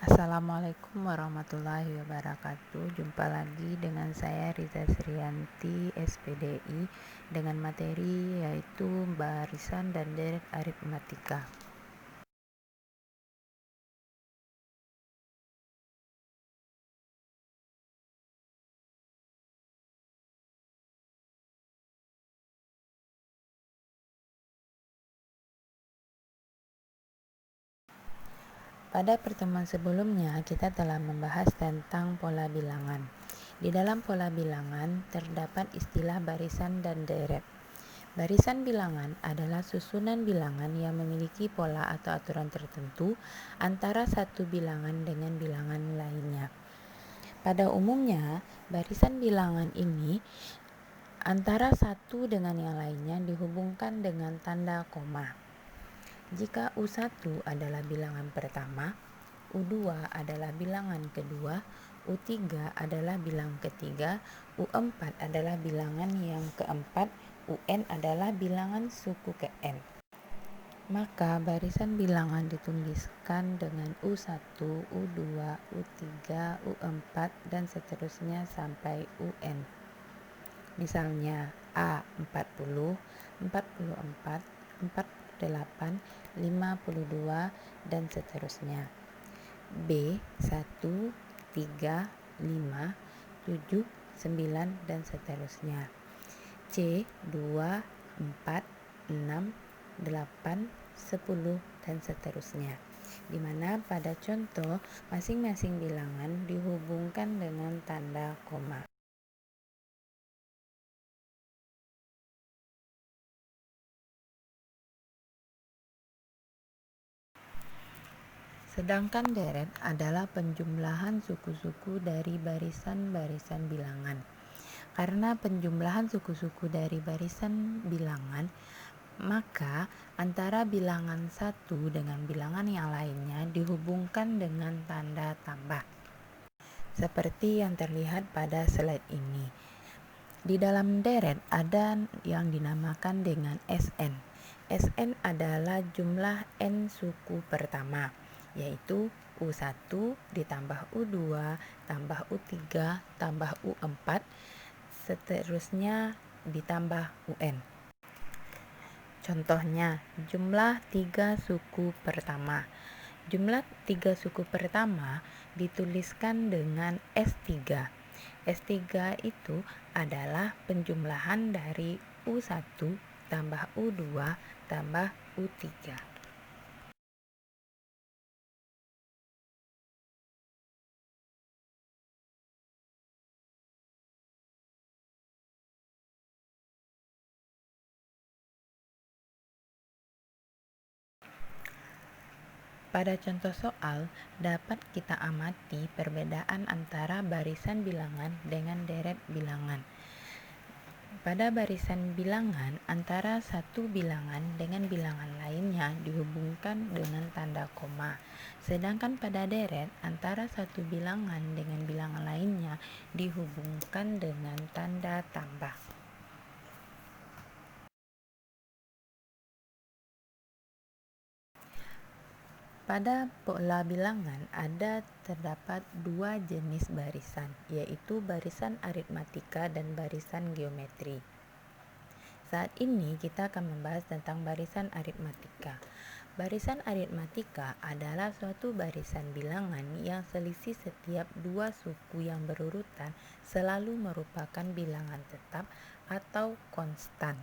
Assalamualaikum warahmatullahi wabarakatuh. Jumpa lagi dengan saya Riza Srianti, SPDI, dengan materi yaitu barisan dan deret aritmatika. Pada pertemuan sebelumnya, kita telah membahas tentang pola bilangan. Di dalam pola bilangan terdapat istilah barisan dan deret. Barisan bilangan adalah susunan bilangan yang memiliki pola atau aturan tertentu antara satu bilangan dengan bilangan lainnya. Pada umumnya, barisan bilangan ini antara satu dengan yang lainnya dihubungkan dengan tanda koma. Jika U1 adalah bilangan pertama, U2 adalah bilangan kedua, U3 adalah bilangan ketiga, U4 adalah bilangan yang keempat, UN adalah bilangan suku ke N. Maka barisan bilangan dituliskan dengan U1, U2, U3, U4, dan seterusnya sampai UN. Misalnya A40, 44, 48, 52, dan seterusnya. B1, 3, 5, 7, 9, dan seterusnya. C2, 4, 6, 8, 10, dan seterusnya. Di mana pada contoh masing-masing bilangan dihubungkan dengan tanda koma. Sedangkan deret adalah penjumlahan suku-suku dari barisan-barisan bilangan. Karena penjumlahan suku-suku dari barisan bilangan, maka antara bilangan satu dengan bilangan yang lainnya dihubungkan dengan tanda tambah. Seperti yang terlihat pada slide ini. Di dalam deret ada yang dinamakan dengan SN. SN adalah jumlah N suku pertama, yaitu U1 ditambah U2 tambah U3 tambah U4, seterusnya ditambah UN. Contohnya, jumlah 3 suku pertama. Jumlah 3 suku pertama dituliskan dengan S3. S3 itu adalah penjumlahan dari U1 tambah U2 tambah U3. Pada contoh soal, dapat kita amati perbedaan antara barisan bilangan dengan deret bilangan. Pada barisan bilangan, antara satu bilangan dengan bilangan lainnya dihubungkan dengan tanda koma. Sedangkan pada deret, antara satu bilangan dengan bilangan lainnya dihubungkan dengan tanda tambah. Pada pola bilangan terdapat dua jenis barisan, yaitu barisan aritmatika dan barisan geometri. Saat ini kita akan membahas tentang barisan aritmatika. Barisan aritmatika adalah suatu barisan bilangan yang selisih setiap dua suku yang berurutan selalu merupakan bilangan tetap atau konstan.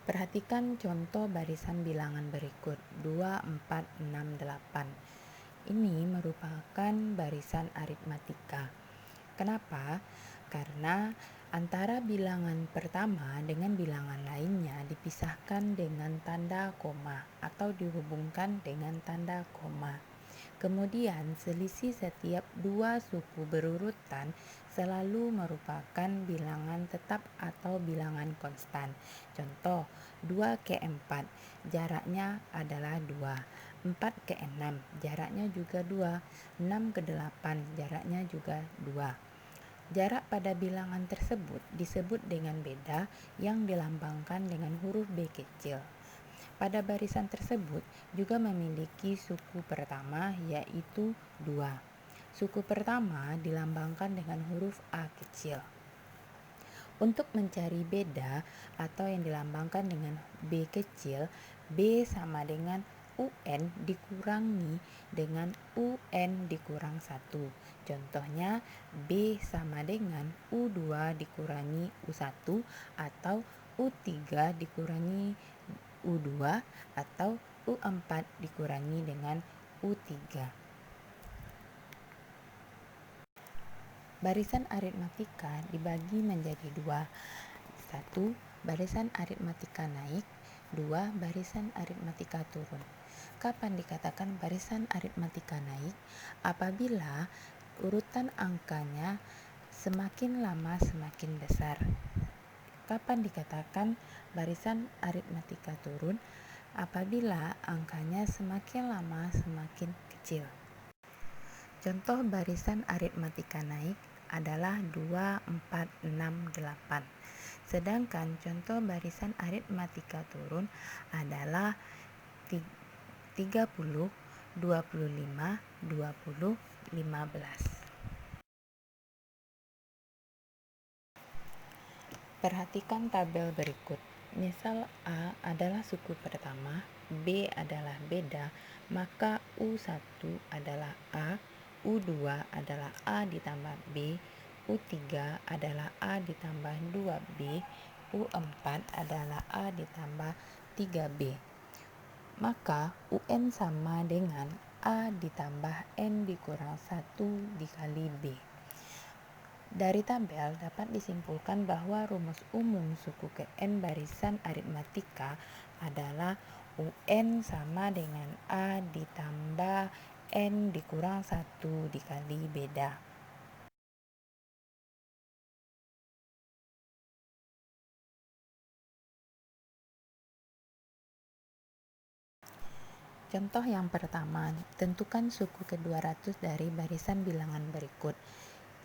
Perhatikan contoh barisan bilangan berikut 2, 4, 6, 8. Ini merupakan barisan aritmatika. Kenapa? Karena antara bilangan pertama dengan bilangan lainnya dipisahkan dengan tanda koma atau dihubungkan dengan tanda koma. Kemudian selisih setiap dua suku berurutan selalu merupakan bilangan tetap atau bilangan konstan. Contoh, 2 ke 4, jaraknya adalah 2. 4 ke 6, jaraknya juga 2. 6 ke 8, jaraknya juga 2. Jarak pada bilangan tersebut disebut dengan beda yang dilambangkan dengan huruf B kecil. Pada barisan tersebut juga memiliki suku pertama, yaitu 2. Suku pertama dilambangkan dengan huruf A kecil. Untuk mencari beda atau yang dilambangkan dengan B kecil, B sama dengan UN dikurangi dengan UN dikurang 1. Contohnya, B sama dengan U2 dikurangi U1 atau U3 dikurangi U2 atau U4 dikurangi dengan U3. Barisan aritmatika dibagi menjadi 2. 1. Barisan aritmatika naik. 2. Barisan aritmatika turun. Kapan dikatakan barisan aritmatika naik? Apabila urutan angkanya semakin lama semakin besar. Kapan dikatakan barisan aritmatika turun? Apabila angkanya semakin lama semakin kecil. Contoh barisan aritmatika naik adalah 2, 4, 6, 8. Sedangkan contoh barisan aritmatika turun adalah 30, 25, 20, 15. Perhatikan tabel berikut. Misal A adalah suku pertama, B adalah beda, maka U1 adalah A, U2 adalah A ditambah B, U3 adalah A ditambah 2B, U4 adalah A ditambah 3B. Maka UN sama dengan A ditambah N dikurang 1 dikali B. Dari tabel dapat disimpulkan bahwa rumus umum suku ke N barisan aritmatika adalah UN sama dengan A ditambah N dikurang 1 dikali beda. Contoh yang pertama, tentukan suku ke-200 dari barisan bilangan berikut.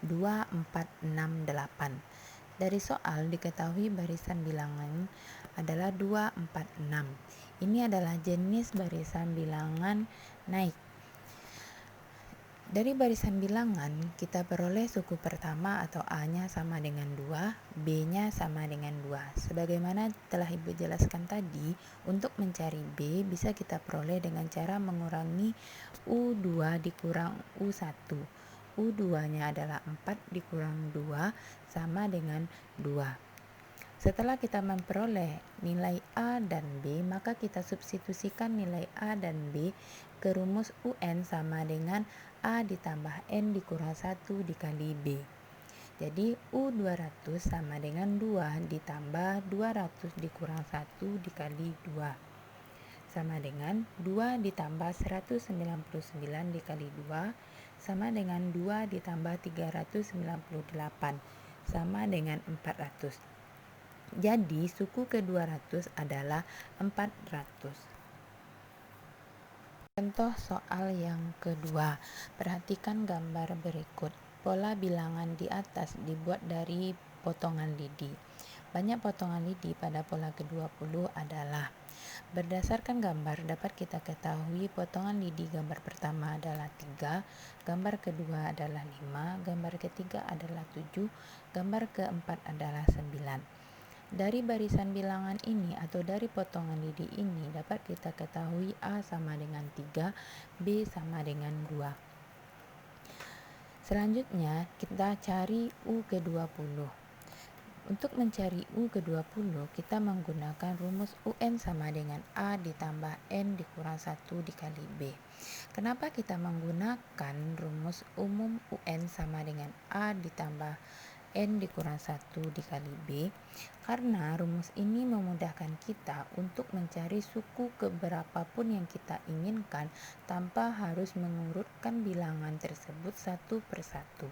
2, 4, 6, 8. Dari soal diketahui barisan bilangan adalah 2, 4, 6. Ini adalah jenis barisan bilangan naik. Dari barisan bilangan, kita peroleh suku pertama atau A-nya sama dengan 2, B-nya sama dengan 2. Sebagaimana telah Ibu jelaskan tadi, untuk mencari B bisa kita peroleh dengan cara mengurangi U2 dikurang U1. U2-nya adalah 4 dikurang 2 sama dengan 2. Setelah kita memperoleh nilai A dan B, maka kita substitusikan nilai A dan B ke rumus UN sama dengan A ditambah N dikurang 1 dikali B. Jadi U200 sama dengan 2 ditambah 200 dikurang 1 dikali 2. Sama dengan 2 ditambah 199 dikali 2 sama dengan 2 ditambah 398 sama dengan 400. Jadi suku ke-200 adalah 400. Contoh soal yang kedua. Perhatikan gambar berikut. Pola bilangan di atas dibuat dari potongan lidi. Banyak potongan lidi pada pola ke-20 adalah: berdasarkan gambar dapat kita ketahui potongan lidi gambar pertama adalah 3, gambar kedua adalah 5, gambar ketiga adalah 7, gambar keempat adalah 9. Dari barisan bilangan ini atau dari potongan lidi ini dapat kita ketahui A sama dengan 3, B sama dengan 2. Selanjutnya kita cari U ke-20. Untuk mencari U ke-20 kita menggunakan rumus UN sama dengan A ditambah N dikurang 1 dikali B. Kenapa kita menggunakan rumus umum UN sama dengan A ditambah N dikurang 1 dikali B? Karena rumus ini memudahkan kita untuk mencari suku keberapapun yang kita inginkan tanpa harus mengurutkan bilangan tersebut satu persatu.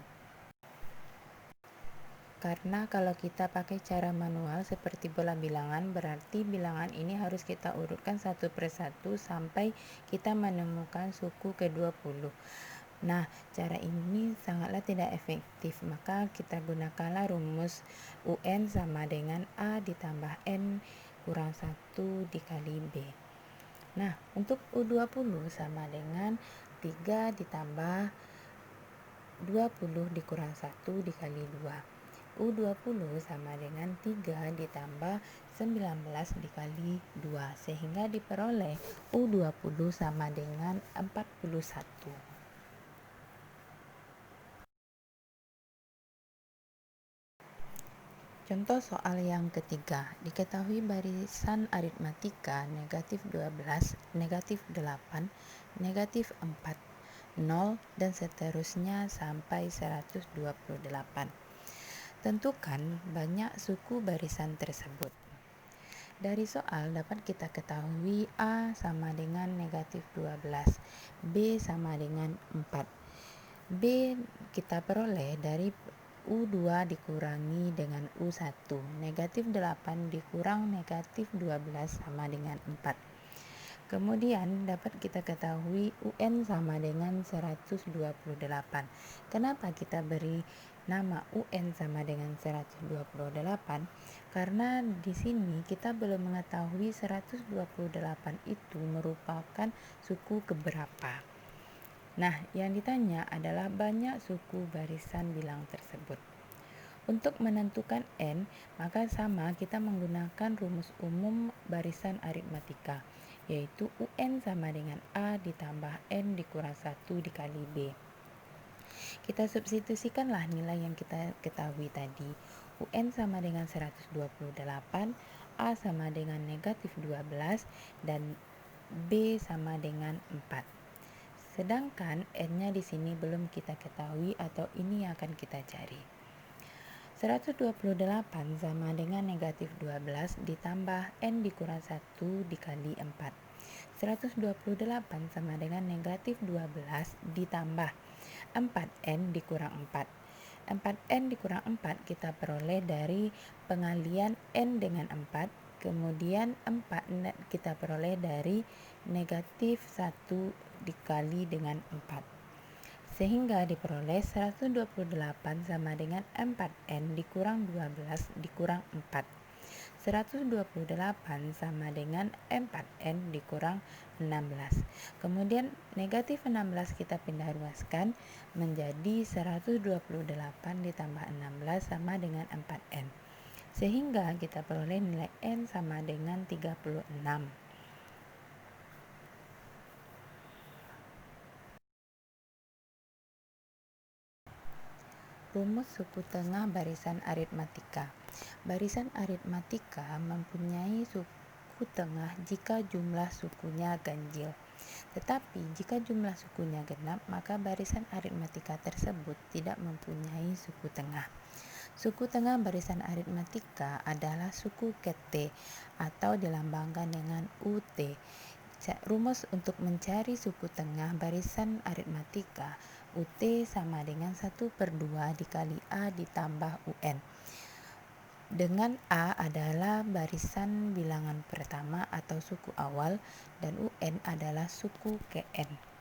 Karena kalau kita pakai cara manual seperti pola bilangan, berarti bilangan ini harus kita urutkan satu persatu sampai kita menemukan suku ke-20. Nah, cara ini sangatlah tidak efektif, maka kita gunakanlah rumus UN sama dengan A ditambah N kurang 1 dikali B. Nah, untuk U20 sama dengan 3 ditambah 20 dikurang 1 dikali 2. U20 sama dengan 3 ditambah 19 dikali 2, sehingga diperoleh U20 sama dengan 41. Contoh soal yang ketiga, diketahui barisan aritmatika negatif 12, negatif 8, negatif 4, 0, dan seterusnya sampai 128. Tentukan banyak suku barisan tersebut. Dari soal dapat kita ketahui A sama dengan negatif 12, B sama dengan 4. B kita peroleh dari U2 dikurangi dengan U1. Negatif 8 dikurang negatif 12 sama dengan 4. Kemudian dapat kita ketahui UN sama dengan 128. Kenapa kita beri nama UN sama dengan 128? Karena di sini kita belum mengetahui 128 itu merupakan suku keberapa. Nah, yang ditanya adalah banyak suku barisan bilang tersebut. Untuk menentukan N, maka sama kita menggunakan rumus umum barisan aritmatika, yaitu UN sama dengan A ditambah N dikurang 1 dikali B. Kita substitusikanlah nilai yang kita ketahui tadi. UN sama dengan 128, A sama dengan negatif 12, dan B sama dengan 4. Sedangkan N-nya di sini belum kita ketahui atau ini yang akan kita cari. 128 sama dengan negatif 12 ditambah N dikurang 1 dikali 4. 128 sama dengan negatif 12 ditambah 4N dikurang 4. 4N dikurang 4 kita peroleh dari pengalian N dengan 4. Kemudian 4 kita peroleh dari negatif 1 dikali dengan 4. Sehingga diperoleh 128 sama dengan 4N dikurang 12 dikurang 4. 128 sama dengan 4N dikurang 16. Kemudian negatif 16 kita pindah ruaskan menjadi 128 ditambah 16 sama dengan 4N. Sehingga kita peroleh nilai N sama dengan 36. Rumus suku tengah barisan aritmatika. Barisan aritmatika mempunyai suku tengah jika jumlah sukunya ganjil. Tetapi jika jumlah sukunya genap, maka barisan aritmatika tersebut tidak mempunyai suku tengah. Suku tengah barisan aritmatika adalah suku ket atau dilambangkan dengan UT. Rumus untuk mencari suku tengah barisan aritmatika UT sama dengan 1/2 dikali A ditambah UN. Dengan A adalah barisan bilangan pertama atau suku awal dan UN adalah suku KN.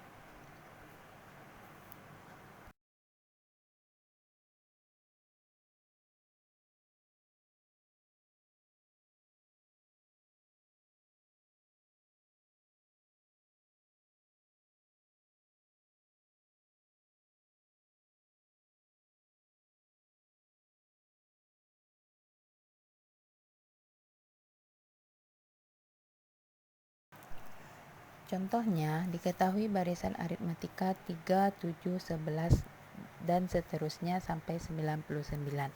Contohnya, diketahui barisan aritmatika 3, 7, 11, dan seterusnya sampai 99.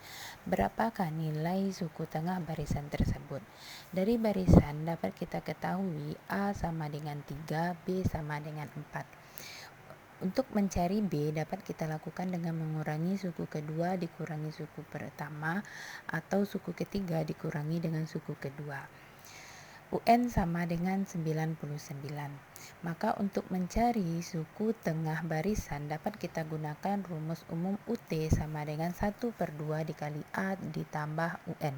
Berapakah nilai suku tengah barisan tersebut? Dari barisan dapat kita ketahui A sama dengan 3, B sama dengan 4. Untuk mencari B dapat kita lakukan dengan mengurangi suku kedua dikurangi suku pertama atau suku ketiga dikurangi dengan suku kedua. UN sama dengan 99. Maka untuk mencari suku tengah barisan dapat kita gunakan rumus umum UT sama dengan 1/2 dikali A ditambah UN.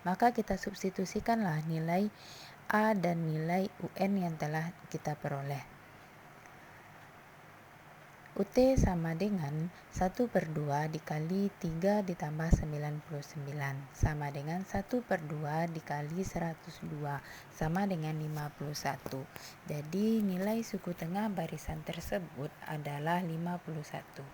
Maka kita substitusikanlah nilai A dan nilai UN yang telah kita peroleh. UT sama dengan 1/2 dikali 3 ditambah 99 sama dengan 1/2 dikali 102 sama dengan 51. Jadi nilai suku tengah barisan tersebut adalah 51.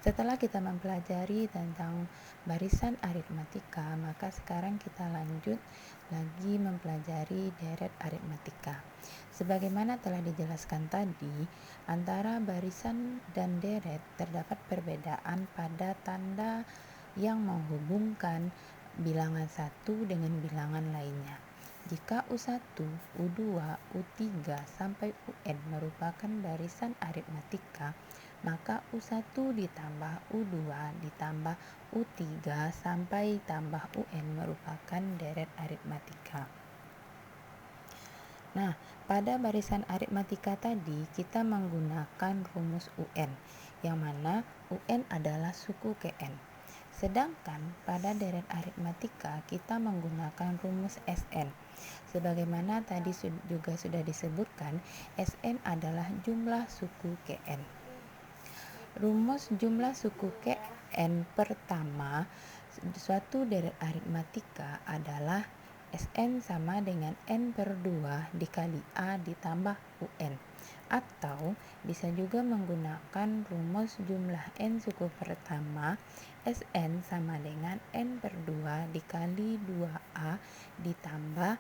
Setelah kita mempelajari tentang barisan aritmatika, maka sekarang kita lanjut lagi mempelajari deret aritmatika. Sebagaimana telah dijelaskan tadi, antara barisan dan deret terdapat perbedaan pada tanda yang menghubungkan bilangan satu dengan bilangan lainnya. Jika U1, U2, U3 sampai UN merupakan barisan aritmatika, maka U1 ditambah U2 ditambah U3 sampai tambah UN merupakan deret aritmatika. Nah, pada barisan aritmatika tadi kita menggunakan rumus UN, yang mana UN adalah suku Kn. Sedangkan pada deret aritmatika kita menggunakan rumus Sn. Sebagaimana tadi juga sudah disebutkan, Sn adalah jumlah suku Kn. Rumus jumlah suku Kn pertama suatu deret aritmatika adalah Sn sama dengan n/2 dikali A ditambah UN, atau bisa juga menggunakan rumus jumlah n suku pertama Sn sama dengan n/2 dikali 2A ditambah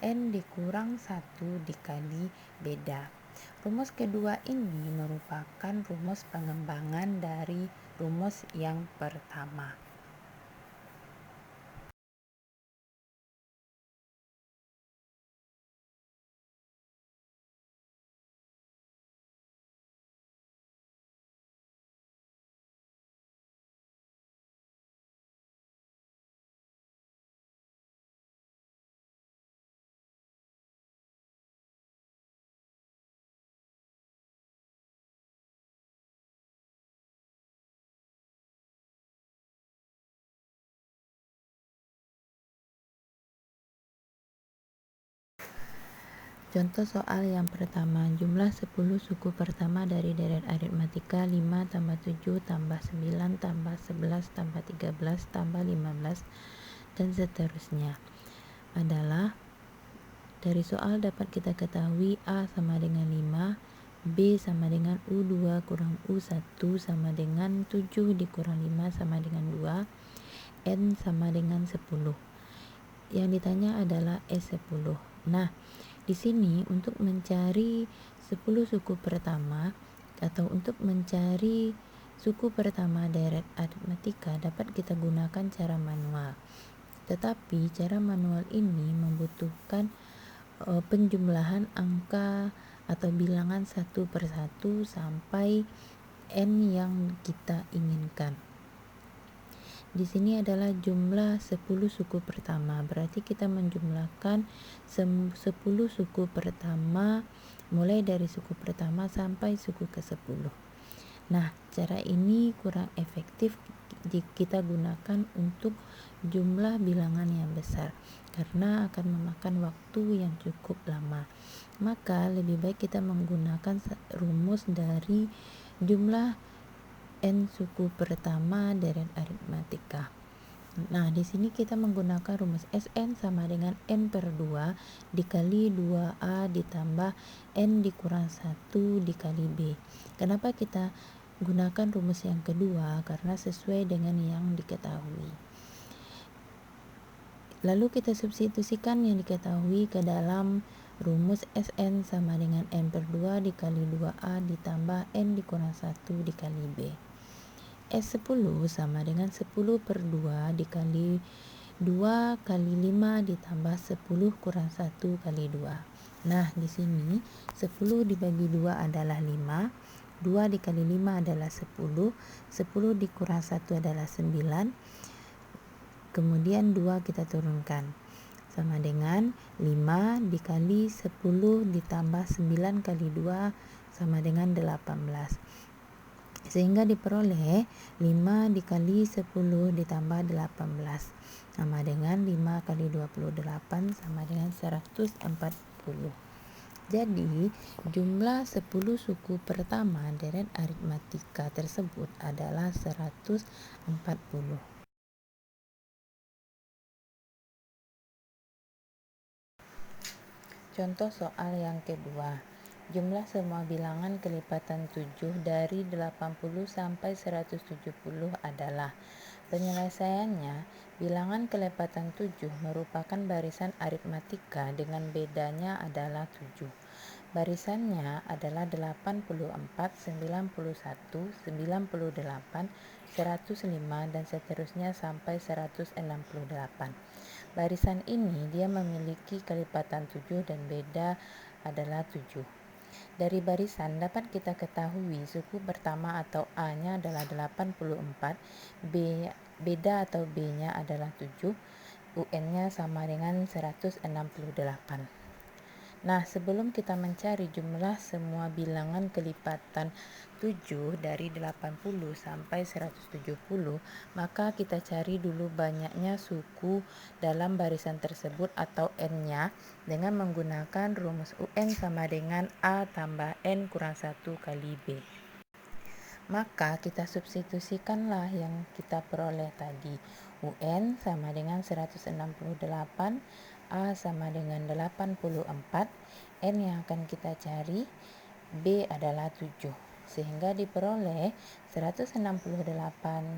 n dikurang 1 dikali beda. Rumus kedua ini merupakan rumus pengembangan dari rumus yang pertama. Contoh soal yang pertama, jumlah 10 suku pertama dari deret aritmatika 5 tambah 7 tambah 9 tambah 11 tambah 13 tambah 15 dan seterusnya adalah, dari soal dapat kita ketahui A sama dengan 5, B sama dengan U2 kurang U1 sama dengan 7 dikurang 5 sama dengan 2, N sama dengan 10. Yang ditanya adalah S10. Nah, di sini untuk mencari 10 suku pertama atau untuk mencari suku pertama deret aritmatika dapat kita gunakan cara manual. Tetapi cara manual ini membutuhkan penjumlahan angka atau bilangan satu persatu sampai n yang kita inginkan. Di sini adalah jumlah 10 suku pertama, berarti kita menjumlahkan 10 suku pertama mulai dari suku pertama sampai suku ke-10. Nah, cara ini kurang efektif jika kita gunakan untuk jumlah bilangan yang besar karena akan memakan waktu yang cukup lama. Maka lebih baik kita menggunakan rumus dari jumlah n suku pertama deret aritmatika. Nah, di sini kita menggunakan rumus Sn sama dengan n/2 dikali 2A ditambah n dikurang 1 dikali B. Kenapa kita gunakan rumus yang kedua? Karena sesuai dengan yang diketahui. Lalu kita substitusikan yang diketahui ke dalam rumus Sn sama dengan n/2 dikali 2A ditambah n dikurang 1 dikali B. S10 sama dengan 10/2 dikali 2 kali 5 ditambah 10 kurang 1 kali 2. Nah, di sini 10 dibagi 2 adalah 5, 2 dikali 5 adalah 10, 10 dikurang 1 adalah 9, kemudian 2 kita turunkan, sama dengan 5 dikali 10 ditambah 9 kali 2 sama dengan 18. Sehingga diperoleh 5 dikali 10 ditambah 18 sama dengan 5 kali 28 sama dengan 140. Jadi, jumlah 10 suku pertama deret aritmatika tersebut adalah 140. Contoh soal yang kedua. Jumlah semua bilangan kelipatan 7 dari 80 sampai 170 adalah. Penyelesaiannya, bilangan kelipatan 7 merupakan barisan aritmatika dengan bedanya adalah 7. Barisannya adalah 84, 91, 98, 105 dan seterusnya sampai 168. Barisan ini dia memiliki kelipatan 7 dan beda adalah 7. Dari barisan dapat kita ketahui suku pertama atau A-nya adalah 84, beda atau B-nya adalah 7, UN-nya sama dengan 168. Nah, sebelum kita mencari jumlah semua bilangan kelipatan 7 dari 80 sampai 170, maka kita cari dulu banyaknya suku dalam barisan tersebut atau N-nya dengan menggunakan rumus UN sama dengan A tambah N kurang 1 kali B. Maka kita substitusikanlah yang kita peroleh tadi. UN sama dengan 168, A sama dengan 84, N yang akan kita cari, B adalah 7. Sehingga diperoleh 168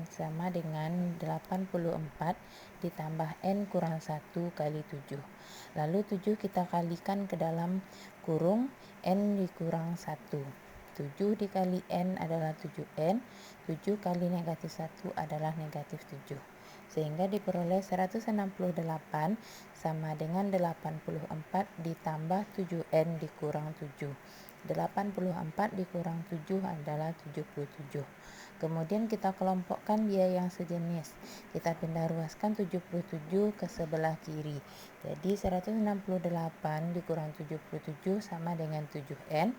sama dengan 84 ditambah N kurang 1 kali 7. Lalu 7 kita kalikan ke dalam kurung, N dikurang 1. 7 dikali N adalah 7N, 7 kali negatif 1 adalah negatif 7. Sehingga diperoleh 168 sama dengan 84 ditambah 7N dikurang 7. 84 dikurang 7 adalah 77. Kemudian kita kelompokkan dia yang sejenis. Kita pindah ruaskan 77 ke sebelah kiri. Jadi 168 dikurang 77 sama dengan 7N.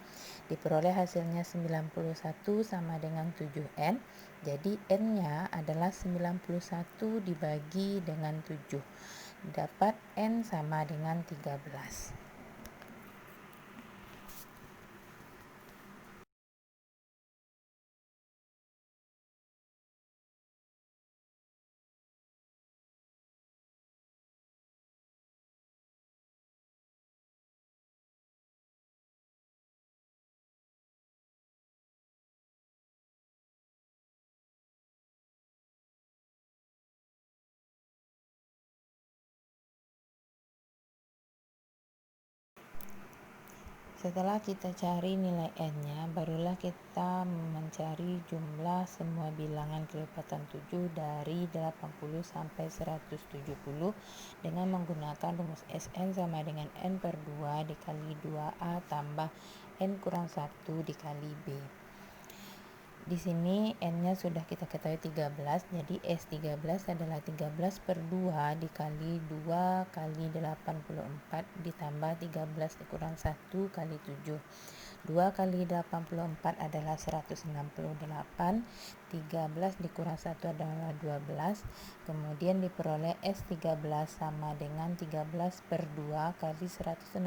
Diperoleh hasilnya 91 sama dengan 7N. Jadi N-nya adalah 91 dibagi dengan 7. Dapat N sama dengan 13. Setelah kita cari nilai N-nya, barulah kita mencari jumlah semua bilangan kelipatan 7 dari 80 sampai 170 dengan menggunakan rumus Sn sama dengan N per 2 dikali 2A tambah N kurang 1 dikali B. Di sini N-nya sudah kita ketahui 13, jadi S13 adalah 13 per 2 dikali 2 kali 84 ditambah 13 dikurang 1 kali 7. 2 kali 84 adalah 168, 13 dikurang 1 adalah 12, kemudian diperoleh S13 sama dengan 13 per 2 kali 168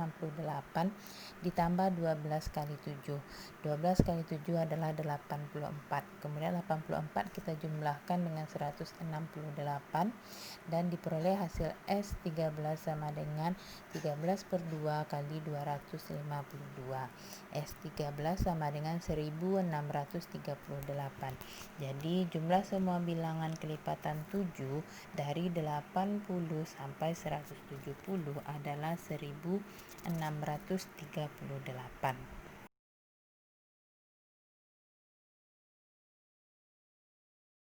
ditambah 12 kali 7. 12 kali 7 adalah 84, kemudian 84 kita jumlahkan dengan 168 dan diperoleh hasil S13 sama dengan 13 per 2 kali 252. S13 sama dengan 1638. Jadi jumlah semua bilangan kelipatan 7 dari 80 sampai 170 adalah 1638.